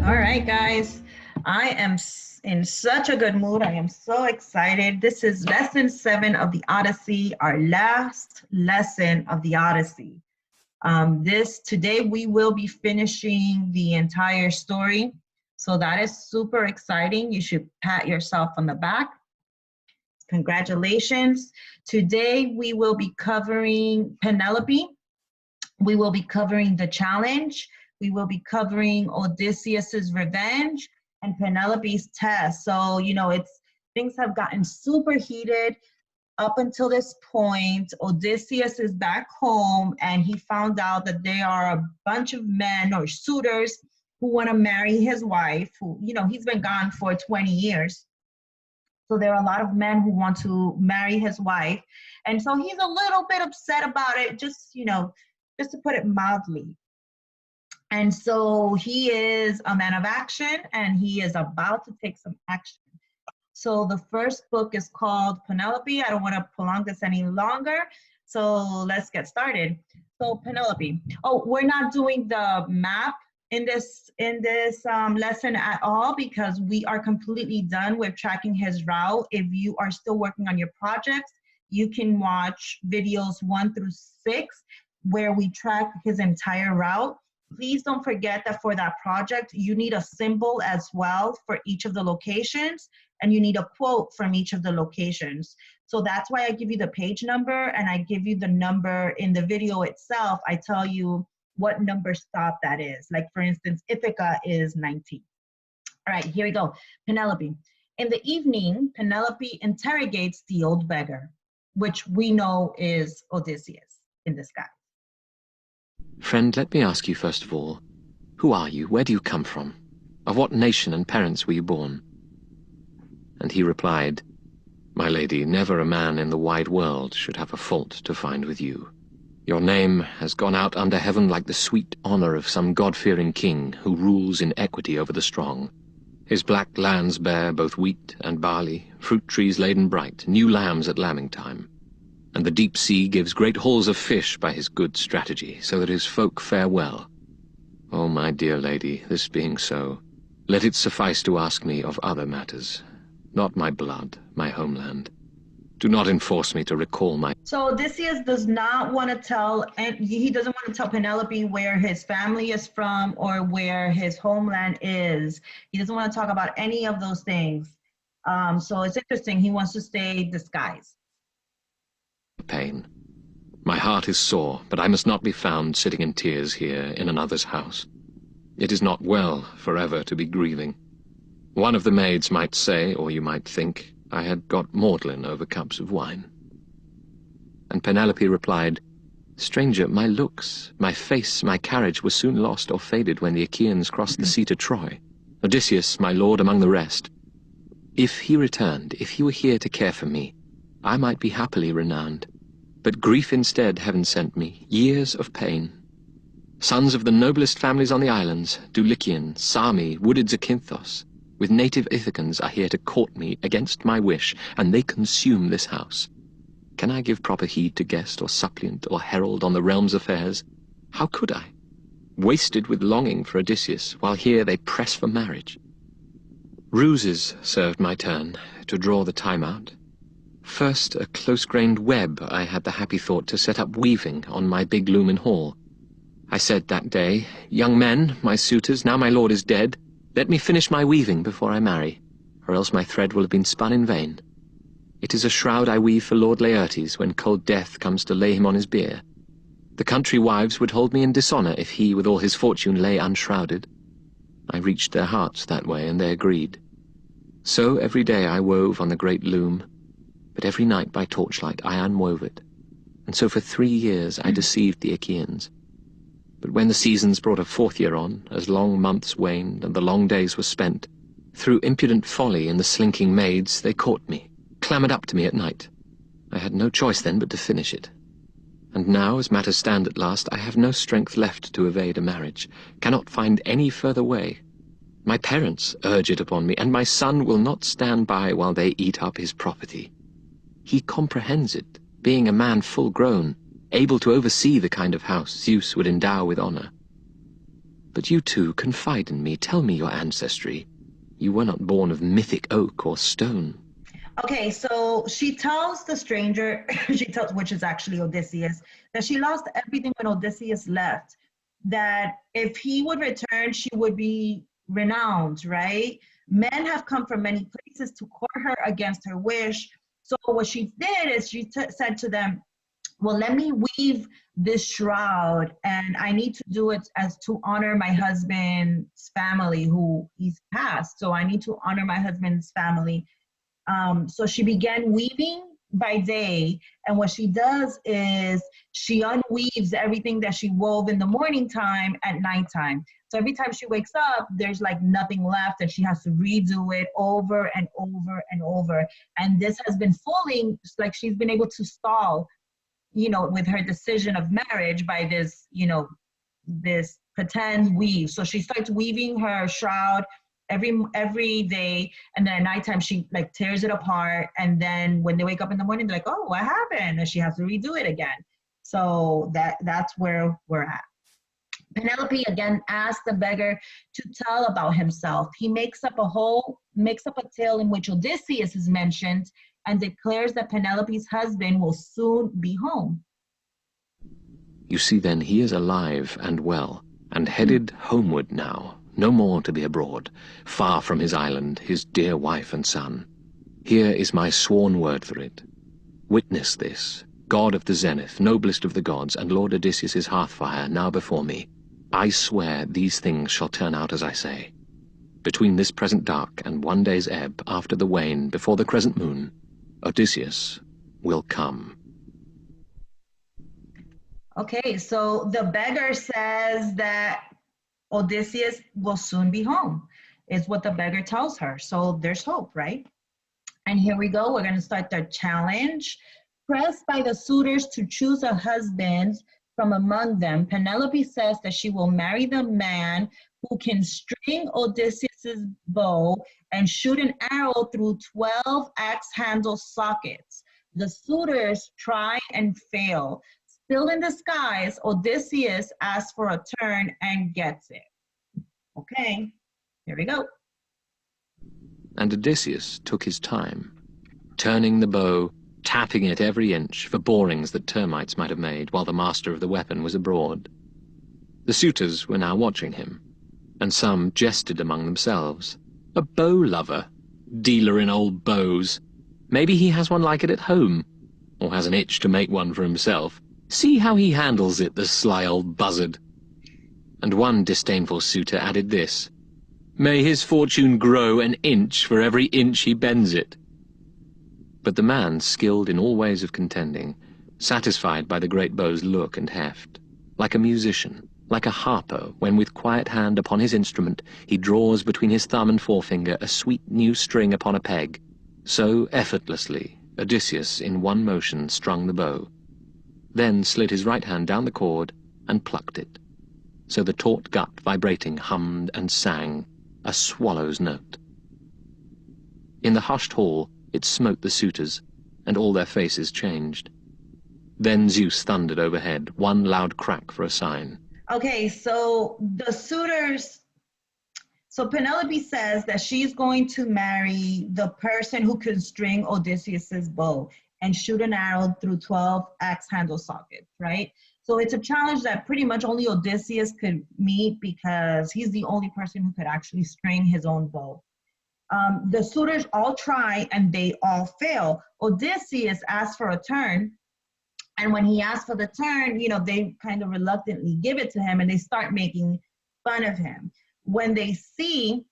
All right, guys. I am in such a good mood. I am so excited. This is lesson 7 of the Odyssey, our last lesson of the Odyssey. Today we will be finishing the entire story. So that is super exciting. You should pat yourself on the back. Congratulations. Today we will be covering Penelope. We will be covering the challenge. We will be covering Odysseus's revenge and Penelope's test. So, things have gotten super heated up until this point. Odysseus is back home and he found out that there are a bunch of men or suitors who want to marry his wife, who, he's been gone for 20 years. So there are a lot of men who want to marry his wife. And so he's a little bit upset about it, just to put it mildly. And so he is a man of action and he is about to take some action. So the first book is called Penelope. I don't want to prolong this any longer. So let's get started. So Penelope. Oh, we're not doing the map in this lesson at all because we are completely done with tracking his route. If you are still working on your projects, you can watch videos 1 through 6 where we track his entire route. Please don't forget that for that project, you need a symbol as well for each of the locations, and you need a quote from each of the locations. So that's why I give you the page number and I give you the number in the video itself. I tell you what number stop that is. Like for instance, Ithaca is 19. All right, here we go. Penelope. In the evening, Penelope interrogates the old beggar, which we know is Odysseus in the sky. Friend, let me ask you first of all, who are you? Where do you come from? Of what nation and parents were you born? And he replied, My lady, never a man in the wide world should have a fault to find with you. Your name has gone out under heaven like the sweet honor of some God-fearing king who rules in equity over the strong. His black lands bear both wheat and barley, fruit trees laden bright, new lambs at lambing time. And the deep sea gives great hauls of fish by his good strategy, so that his folk fare well. Oh, my dear lady, this being so, let it suffice to ask me of other matters, not my blood, my homeland. Do not enforce me to recall my... So Odysseus does not want to tell, and he doesn't want to tell Penelope where his family is from or where his homeland is. He doesn't want to talk about any of those things. So it's interesting, he wants to stay disguised. Pain. My heart is sore, but I must not be found sitting in tears here in another's house. It is not well forever to be grieving. One of the maids might say, or you might think, I had got maudlin over cups of wine. And Penelope replied, Stranger, my looks, my face, my carriage were soon lost or faded when the Achaeans crossed the sea to Troy. Odysseus, my lord among the rest. If he returned, if he were here to care for me, I might be happily renowned. But grief instead heaven sent me, years of pain. Sons of the noblest families on the islands, Dulichian, Sami, wooded Zakynthos, with native Ithacans are here to court me against my wish, and they consume this house. Can I give proper heed to guest or suppliant or herald on the realm's affairs? How could I? Wasted with longing for Odysseus, while here they press for marriage. Ruses served my turn, to draw the time out. First, a close-grained web I had the happy thought to set up weaving on my big loom in hall. I said that day, Young men, my suitors, now my lord is dead, let me finish my weaving before I marry, or else my thread will have been spun in vain. It is a shroud I weave for Lord Laertes when cold death comes to lay him on his bier. The country wives would hold me in dishonor if he with all his fortune lay unshrouded. I reached their hearts that way, and they agreed. So every day I wove on the great loom, but every night by torchlight I unwove it, and so for 3 years I deceived the Achaeans. But when the seasons brought a 4th year on, as long months waned and the long days were spent, through impudent folly in the slinking maids they caught me, clamoured up to me at night. I had no choice then but to finish it. And now, as matters stand at last, I have no strength left to evade a marriage, cannot find any further way. My parents urge it upon me, and my son will not stand by while they eat up his property. He comprehends it, being a man full grown, able to oversee the kind of house Zeus would endow with honor. But you two, confide in me, tell me your ancestry. You were not born of mythic oak or stone. Okay, so she tells the stranger, which is actually Odysseus, that she lost everything when Odysseus left, that if he would return, she would be renowned, right? Men have come from many places to court her against her wish. So what she did is she said to them, well, let me weave this shroud, and I need to do it as to honor my husband's family who he's passed. So I need to honor my husband's family. So she began weaving by day, and what she does is she unweaves everything that she wove in the morning time at nighttime. So every time she wakes up, there's like nothing left, and she has to redo it over and over and over. And this has been fooling, like she's been able to stall, with her decision of marriage by this, this pretend weave. So she starts weaving her shroud every day, and then at nighttime she like tears it apart, and then when they wake up in the morning, they're like, oh, what happened? And she has to redo it again. So that's where we're at. Penelope again asks the beggar to tell about himself. He makes up a tale in which Odysseus is mentioned and declares that Penelope's husband will soon be home. You see then, he is alive and well, and headed homeward now, no more to be abroad, far from his island, his dear wife and son. Here is my sworn word for it. Witness this, God of the zenith, noblest of the gods, and Lord Odysseus' hearthfire now before me. I swear these things shall turn out as I say. Between this present dark and one day's ebb, after the wane, before the crescent moon, Odysseus will come. Okay, so the beggar says that Odysseus will soon be home, is what the beggar tells her. So there's hope, right? And here we go. We're going to start the challenge. Pressed by the suitors to choose a husband from among them, Penelope says that she will marry the man who can string Odysseus's bow and shoot an arrow through 12 axe-handle sockets. The suitors try and fail. Still in disguise, Odysseus asks for a turn and gets it. Okay, here we go. And Odysseus took his time, turning the bow, tapping it every inch for borings that termites might have made while the master of the weapon was abroad. The suitors were now watching him, and some jested among themselves. A bow lover, dealer in old bows. Maybe he has one like it at home, or has an itch to make one for himself. See how he handles it, the sly old buzzard. And one disdainful suitor added this, may his fortune grow an inch for every inch he bends it. But the man, skilled in all ways of contending, satisfied by the great bow's look and heft, like a musician, like a harper, when with quiet hand upon his instrument he draws between his thumb and forefinger a sweet new string upon a peg, so effortlessly Odysseus in one motion strung the bow, then slid his right hand down the cord and plucked it, so the taut gut vibrating hummed and sang a swallow's note. In the hushed hall it smote the suitors, and all their faces changed. Then Zeus thundered overhead, one loud crack for a sign. Okay, so the suitors, so Penelope says that she's going to marry the person who can string Odysseus's bow and shoot an arrow through 12 axe handle sockets, right? So it's a challenge that pretty much only Odysseus could meet because he's the only person who could actually string his own bow. The suitors all try and they all fail. Odysseus asks for a turn, and when he asks for the turn, they kind of reluctantly give it to him and they start making fun of him. When they see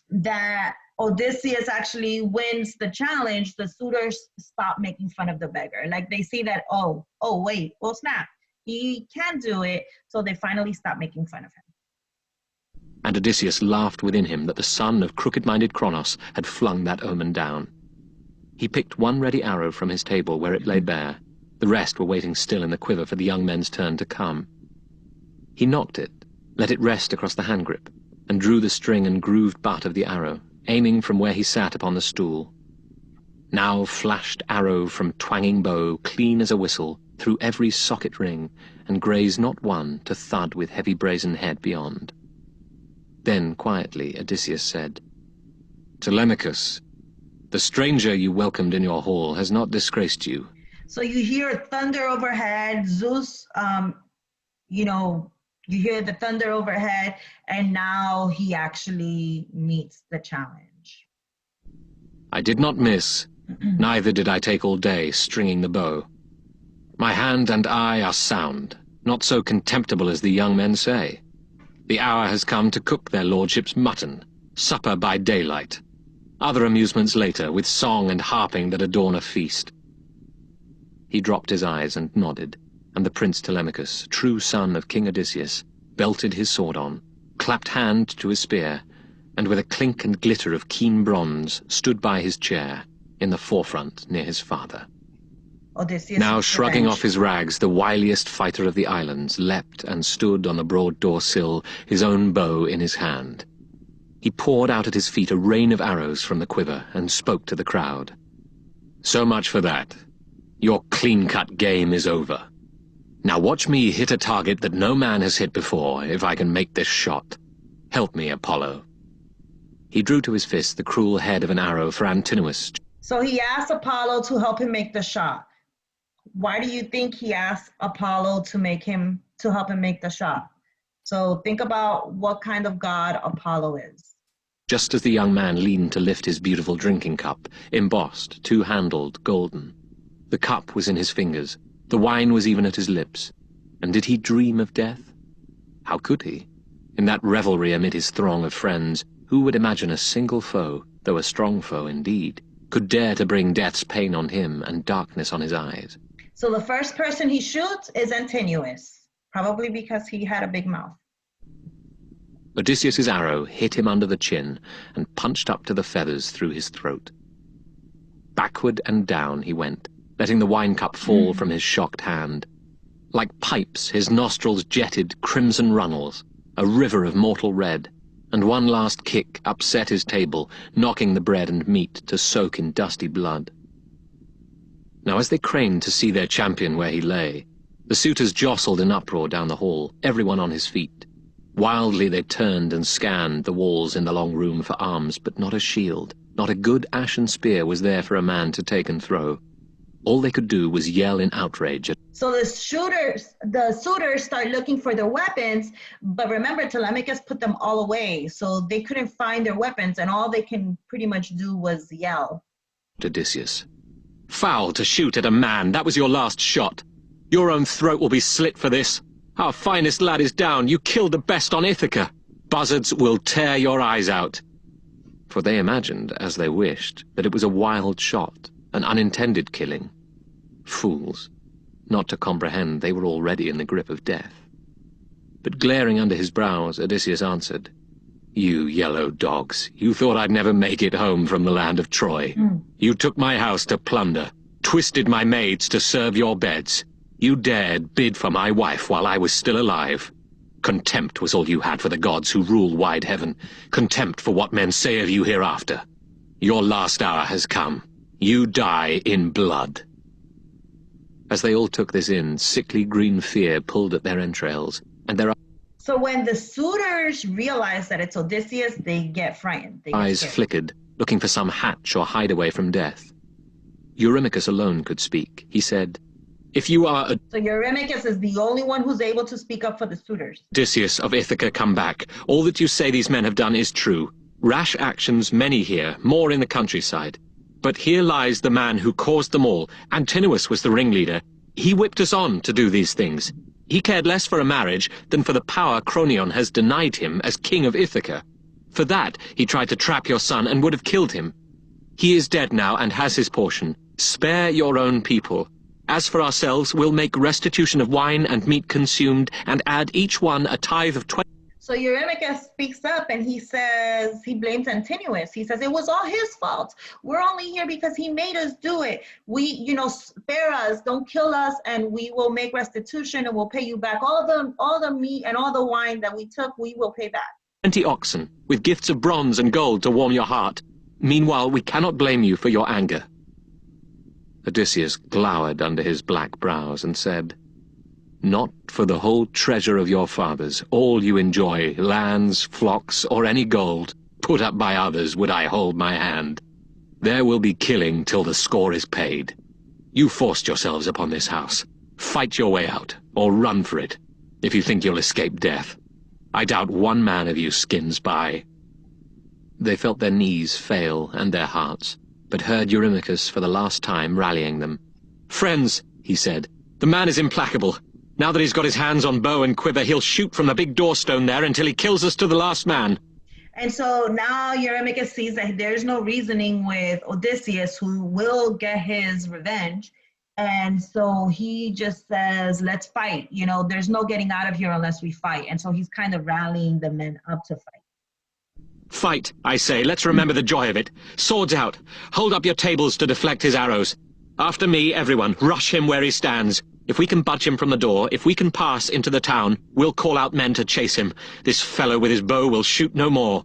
that Odysseus actually wins the challenge, the suitors stop making fun of the beggar. Like they see that, oh wait, well snap, he can't do it, so they finally stop making fun of him. And Odysseus laughed within him that the son of crooked-minded Kronos had flung that omen down. He picked one ready arrow from his table where it lay bare. The rest were waiting still in the quiver for the young men's turn to come. He knocked it, let it rest across the handgrip, and drew the string and grooved butt of the arrow, aiming from where he sat upon the stool. Now flashed arrow from twanging bow, clean as a whistle, through every socket ring, and graze not one to thud with heavy brazen head beyond. Then quietly Odysseus said, Telemachus, the stranger you welcomed in your hall has not disgraced you. So you hear thunder overhead, Zeus, you hear the thunder overhead, and now he actually meets the challenge. I did not miss, neither did I take all day stringing the bow. My hand and eye are sound, not so contemptible as the young men say. The hour has come to cook their lordships' mutton, supper by daylight, other amusements later, with song and harping that adorn a feast. He dropped his eyes and nodded, and the Prince Telemachus, true son of King Odysseus, belted his sword on, clapped hand to his spear, and with a clink and glitter of keen bronze stood by his chair, in the forefront near his father. Odysseus Now shrugging revenge. off his rags, the wiliest fighter of the islands leapt and stood on the broad door sill, his own bow in his hand. He poured out at his feet a rain of arrows from the quiver and spoke to the crowd. So much for that. Your clean-cut game is over. Now watch me hit a target that no man has hit before, if I can make this shot. Help me, Apollo. He drew to his fist the cruel head of an arrow for Antinous. So he asked Apollo to help him make the shot. Why do you think he asked Apollo to help him make the shot? So think about what kind of god Apollo is. Just as the young man leaned to lift his beautiful drinking cup, embossed, two-handled, golden. The cup was in his fingers, the wine was even at his lips. And did he dream of death? How could he? In that revelry amid his throng of friends, who would imagine a single foe, though a strong foe indeed, could dare to bring death's pain on him and darkness on his eyes? So the first person he shoots is Antinous, probably because he had a big mouth. Odysseus's arrow hit him under the chin and punched up to the feathers through his throat. Backward and down he went, letting the wine cup fall from his shocked hand. Like pipes, his nostrils jetted crimson runnels, a river of mortal red, and one last kick upset his table, knocking the bread and meat to soak in dusty blood. Now as they craned to see their champion where he lay, the suitors jostled in uproar down the hall, everyone on his feet. Wildly they turned and scanned the walls in the long room for arms, but not a shield, not a good ashen spear was there for a man to take and throw. All they could do was yell in outrage. So the suitors start looking for their weapons, but remember Telemachus put them all away, so they couldn't find their weapons, and all they can pretty much do was yell. Odysseus. Foul to shoot at a man, that was your last shot. Your own throat will be slit for this. Our finest lad is down, you killed the best on Ithaca. Buzzards will tear your eyes out. For they imagined, as they wished, that it was a wild shot, an unintended killing. Fools, not to comprehend they were already in the grip of death. But glaring under his brows, Odysseus answered, You yellow dogs, you thought I'd never make it home from the land of Troy. You took my house to plunder, twisted my maids to serve your beds. You dared bid for my wife while I was still alive. Contempt was all you had for the gods who rule wide heaven, contempt for what men say of you hereafter. Your last hour has come. You die in blood. As they all took this in, sickly green fear pulled at their entrails, and their So when the suitors realize that it's Odysseus, they get frightened. They get eyes scared. flickered, looking for some hatch or hideaway from death. Eurymachus alone could speak. He said, If you are So Eurymachus is the only one who's able to speak up for the suitors. Odysseus of Ithaca, come back. All that you say these men have done is true. Rash actions many here, more in the countryside. But here lies the man who caused them all. Antinous was the ringleader. He whipped us on to do these things. He cared less for a marriage than for the power Cronion has denied him as king of Ithaca. For that, he tried to trap your son and would have killed him. He is dead now and has his portion. Spare your own people. As for ourselves, we'll make restitution of wine and meat consumed, and add each one a tithe of 20. So Eurymachus speaks up and he says, he blames Antinous. He says, it was all his fault. We're only here because he made us do it. Spare us, don't kill us, and we will make restitution and we'll pay you back. All the meat and all the wine that we took, we will pay back. 20 oxen, with gifts of bronze and gold to warm your heart. Meanwhile, we cannot blame you for your anger. Odysseus glowered under his black brows and said, "Not for the whole treasure of your fathers, all you enjoy, lands, flocks, or any gold, put up by others, would I hold my hand. There will be killing till the score is paid. You forced yourselves upon this house. Fight your way out, or run for it, if you think you'll escape death. I doubt one man of you skins by." They felt their knees fail and their hearts, but heard Eurymachus for the last time rallying them. "Friends," he said, "the man is implacable. Now that he's got his hands on bow and quiver, he'll shoot from the big doorstone there until he kills us to the last man." And so now Eurymachus sees that there's no reasoning with Odysseus, who will get his revenge. And so he just says, let's fight. You know, there's no getting out of here unless we fight. And so he's kind of rallying the men up to fight. "Fight, I say. Let's remember the joy of it. Swords out. Hold up your tables to deflect his arrows. After me, everyone, rush him where he stands. If we can budge him from the door, if we can pass into the town, we'll call out men to chase him. This fellow with his bow will shoot no more."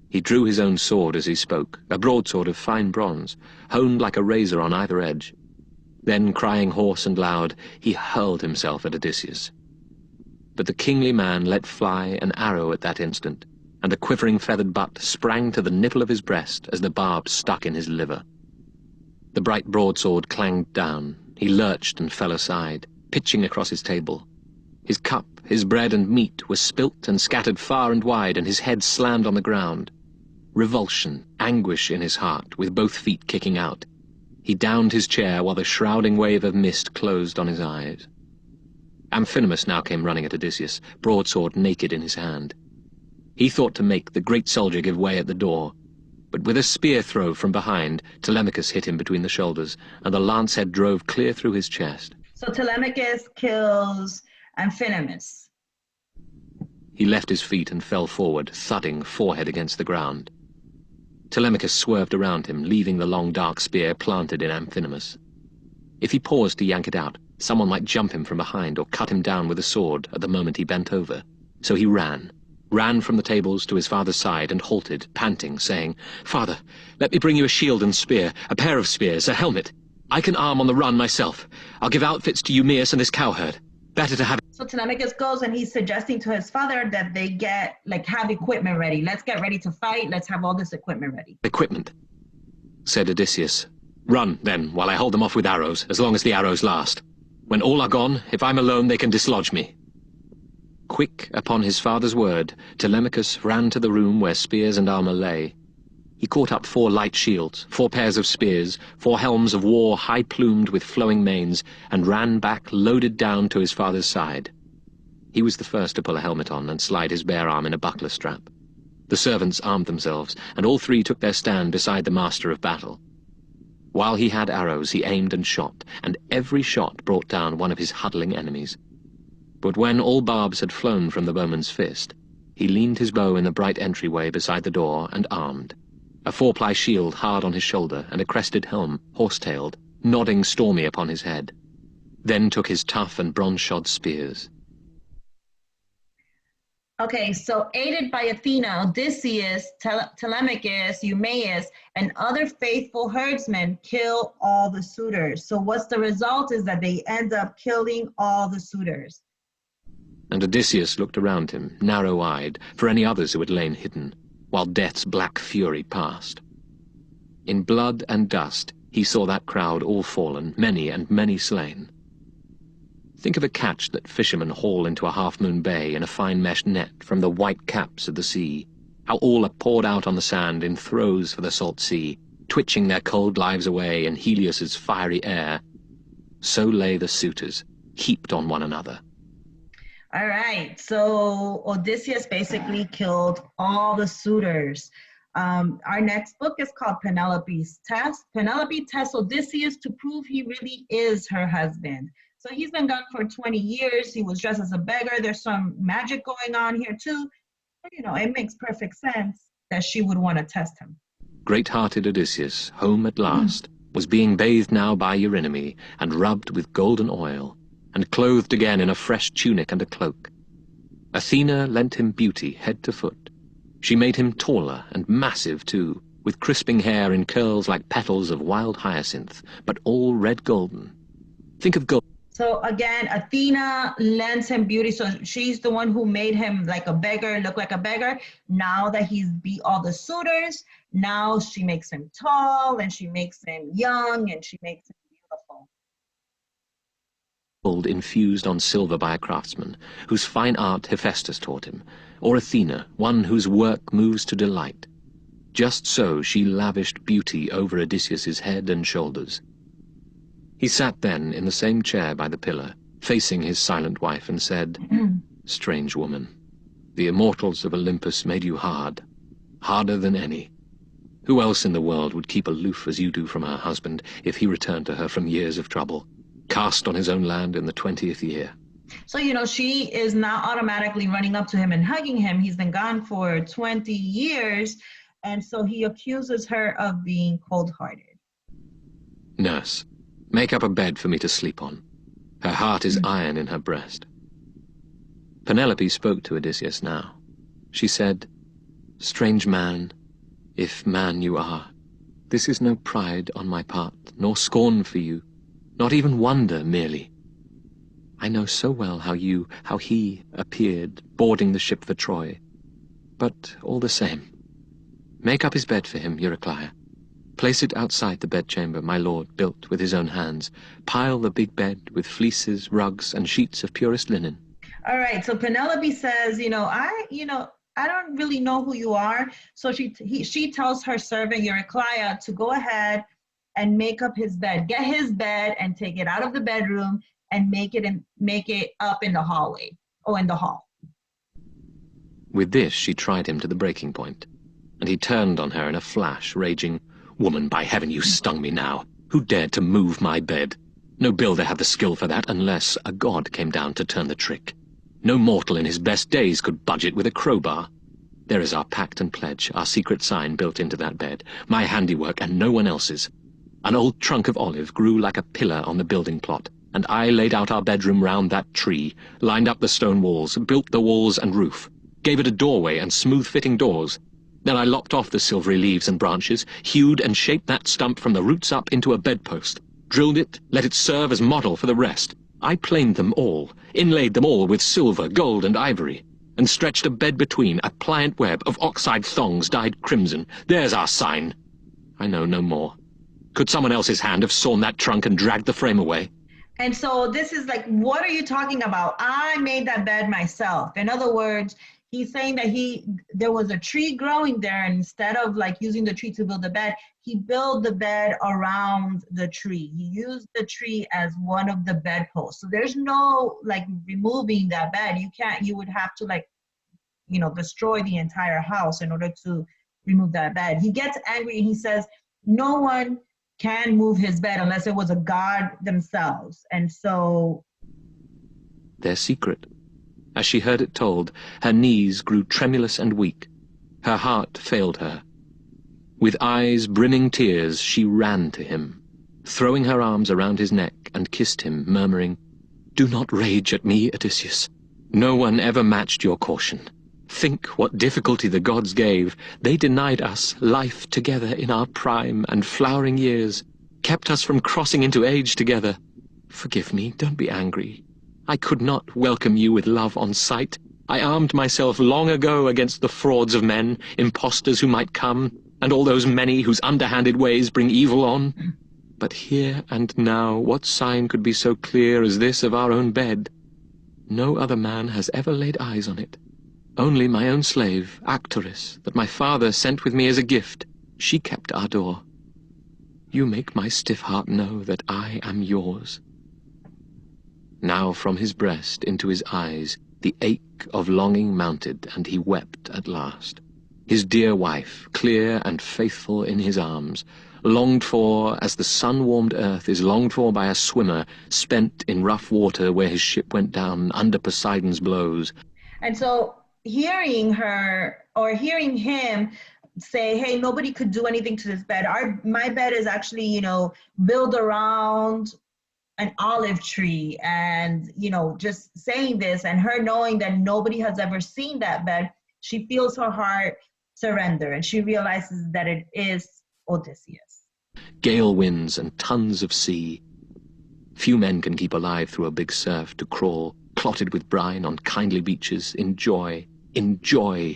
He drew his own sword as he spoke, a broadsword of fine bronze, honed like a razor on either edge. Then, crying hoarse and loud, he hurled himself at Odysseus. But the kingly man let fly an arrow at that instant, and the quivering feathered butt sprang to the nipple of his breast as the barb stuck in his liver. The bright broadsword clanged down. He lurched and fell aside, pitching across his table. His cup, his bread and meat were spilt and scattered far and wide, and his head slammed on the ground. Revulsion, anguish in his heart, with both feet kicking out. He downed his chair while the shrouding wave of mist closed on his eyes. Amphinomus now came running at Odysseus, broadsword naked in his hand. He thought to make the great soldier give way at the door, but with a spear throw from behind, Telemachus hit him between the shoulders, and the lance head drove clear through his chest. So Telemachus kills Amphinomus. He left his feet and fell forward, thudding forehead against the ground. Telemachus swerved around him, leaving the long dark spear planted in Amphinomus. If he paused to yank it out, someone might jump him from behind or cut him down with a sword at the moment he bent over. So he ran from the tables to his father's side and halted, panting, saying, "Father, let me bring you a shield and spear, a pair of spears, a helmet. I can arm on the run myself. I'll give outfits to Eumaeus and this cowherd. Better to have..." So Telemachus goes and he's suggesting to his father that they have equipment ready. Let's get ready to fight. Let's have all this equipment ready. "Equipment," said Odysseus. "Run, then, while I hold them off with arrows, as long as the arrows last. When all are gone, if I'm alone, they can dislodge me." Quick upon his father's word, Telemachus ran to the room where spears and armor lay. He caught up 4 light shields, 4 pairs of spears, 4 helms of war high-plumed with flowing manes, and ran back loaded down to his father's side. He was the first to pull a helmet on and slide his bare arm in a buckler strap. The servants armed themselves, and all 3 took their stand beside the master of battle. While he had arrows, he aimed and shot, and every shot brought down one of his huddling enemies. But when all barbs had flown from the bowman's fist, he leaned his bow in the bright entryway beside the door and armed, a 4-ply shield hard on his shoulder and a crested helm, horse-tailed, nodding stormy upon his head. Then took his tough and bronze-shod spears. Okay, so aided by Athena, Odysseus, Telemachus, Eumaeus, and other faithful herdsmen kill all the suitors. So what's the result is that they end up killing all the suitors. And Odysseus looked around him, narrow-eyed, for any others who had lain hidden, while death's black fury passed. In blood and dust he saw that crowd all fallen, many and many slain. Think of a catch that fishermen haul into a half-moon bay in a fine mesh net from the white caps of the sea, how all are poured out on the sand in throes for the salt sea, twitching their cold lives away in Helios's fiery air. So lay the suitors, heaped on one another. All right, so Odysseus basically killed all the suitors. Our next book is called Penelope's Test. Penelope tests Odysseus to prove he really is her husband. So he's been gone for 20 years. He was dressed as a beggar. There's some magic going on here too. But, you know, it makes perfect sense that she would want to test him. Great-hearted Odysseus, home at last, was being bathed now by Eurynome and rubbed with golden oil, and clothed again in a fresh tunic and a cloak. Athena lent him beauty head to foot. She made him taller and massive too, with crisping hair in curls like petals of wild hyacinth, but all red golden. Think of gold. So again, Athena lends him beauty. So she's the one who made him like a beggar, look like a beggar. Now that he's beat all the suitors, now she makes him tall and she makes him young and she makes him beautiful. Gold infused on silver by a craftsman, whose fine art Hephaestus taught him, or Athena, one whose work moves to delight. Just so she lavished beauty over Odysseus's head and shoulders. He sat then in the same chair by the pillar, facing his silent wife, and said, "Strange woman, the immortals of Olympus made you hard, harder than any. Who else in the world would keep aloof as you do from her husband if he returned to her from years of trouble, cast on his own land in the 20th year?" So, she is not automatically running up to him and hugging him. He's been gone for 20 years, and so he accuses her of being cold-hearted. "Nurse, make up a bed for me to sleep on. Her heart is iron in her breast." Penelope spoke to Odysseus now. She said, "Strange man, if man you are, this is no pride on my part, nor scorn for you, not even wonder merely. I know so well how he appeared boarding the ship for Troy. But all the same, make up his bed for him, Eurycleia. Place it outside the bedchamber my lord built with his own hands. Pile the big bed with fleeces, rugs, and sheets of purest linen." All right, so Penelope says, I don't really know who you are. So she tells her servant Eurycleia to go ahead and make up his bed. Get his bed and take it out of the bedroom and make it up in the hallway, or in the hall. With this she tried him to the breaking point, and he turned on her in a flash, raging, "Woman, by heaven, you stung me now. Who dared to move my bed? No builder had the skill for that unless a god came down to turn the trick. No mortal in his best days could budge it with a crowbar. There is our pact and pledge, our secret sign built into that bed, my handiwork and no one else's. An old trunk of olive grew like a pillar on the building plot, and I laid out our bedroom round that tree, lined up the stone walls, built the walls and roof, gave it a doorway and smooth-fitting doors. Then I lopped off the silvery leaves and branches, hewed and shaped that stump from the roots up into a bedpost, drilled it, let it serve as model for the rest. I planed them all, inlaid them all with silver, gold, and ivory, and stretched a bed between, a pliant web of oxide thongs dyed crimson. There's our sign. I know no more. Could someone else's hand have sawn that trunk and dragged the frame away?" And so this is like, what are you talking about? I made that bed myself. In other words, he's saying that there was a tree growing there, and instead of like using the tree to build the bed, he built the bed around the tree. He used the tree as one of the bedposts. So there's no like removing that bed. You would have to destroy the entire house in order to remove that bed. He gets angry and he says, no one can move his bed unless it was a god themselves. And so Their secret. As she heard it told, her knees grew tremulous and weak. Her heart failed her. With eyes brimming tears, she ran to him, throwing her arms around his neck and kissed him, murmuring, "Do not rage at me, Odysseus. No one ever matched your caution. Think what difficulty the gods gave. They denied us life together in our prime and flowering years, kept us from crossing into age together. Forgive me, don't be angry. I could not welcome you with love on sight. I armed myself long ago against the frauds of men, impostors who might come, and all those many whose underhanded ways bring evil on. But here and now, what sign could be so clear as this of our own bed? No other man has ever laid eyes on it. Only my own slave, Actorus, that my father sent with me as a gift. She kept our door. You make my stiff heart know that I am yours." Now from his breast into his eyes the ache of longing mounted, and he wept at last. His dear wife, clear and faithful in his arms, longed for as the sun-warmed earth is longed for by a swimmer spent in rough water where his ship went down under Poseidon's blows. And so hearing him say, hey, nobody could do anything to this bed. My bed is actually, built around an olive tree, and, just saying this and her knowing that nobody has ever seen that bed, she feels her heart surrender, and she realizes that it is Odysseus. Gale winds and tons of sea. Few men can keep alive through a big surf to crawl, clotted with brine on kindly beaches, in joy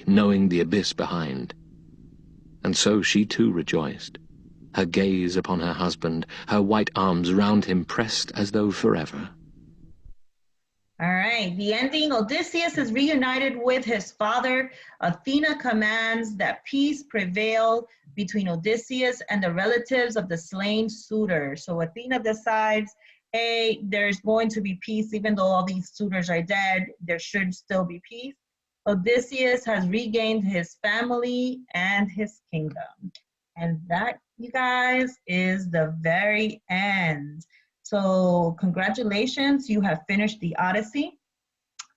knowing the abyss behind. And so she too rejoiced, her gaze upon her husband, her white arms round him pressed as though forever. All right, the ending, Odysseus is reunited with his father. Athena commands that peace prevail between Odysseus and the relatives of the slain suitors. So Athena decides, hey, there's going to be peace, even though all these suitors are dead, there should still be peace. Odysseus has regained his family and his kingdom. And that, you guys, is the very end. So congratulations, you have finished the Odyssey.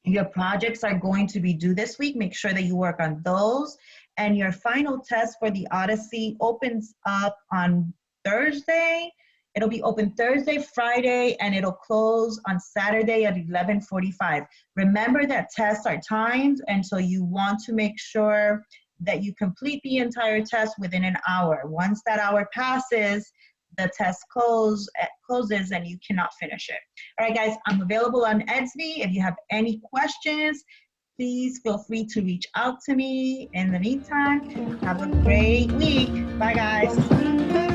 Your projects are going to be due this week. Make sure that you work on those. And your final test for the Odyssey opens up on Thursday. It'll be open Thursday, Friday, and it'll close on Saturday at 11:45. Remember that tests are timed, and so you want to make sure that you complete the entire test within an hour. Once that hour passes, the test closes and you cannot finish it. All right, guys, I'm available on Etsy. If you have any questions, please feel free to reach out to me. In the meantime, have a great week. Bye, guys.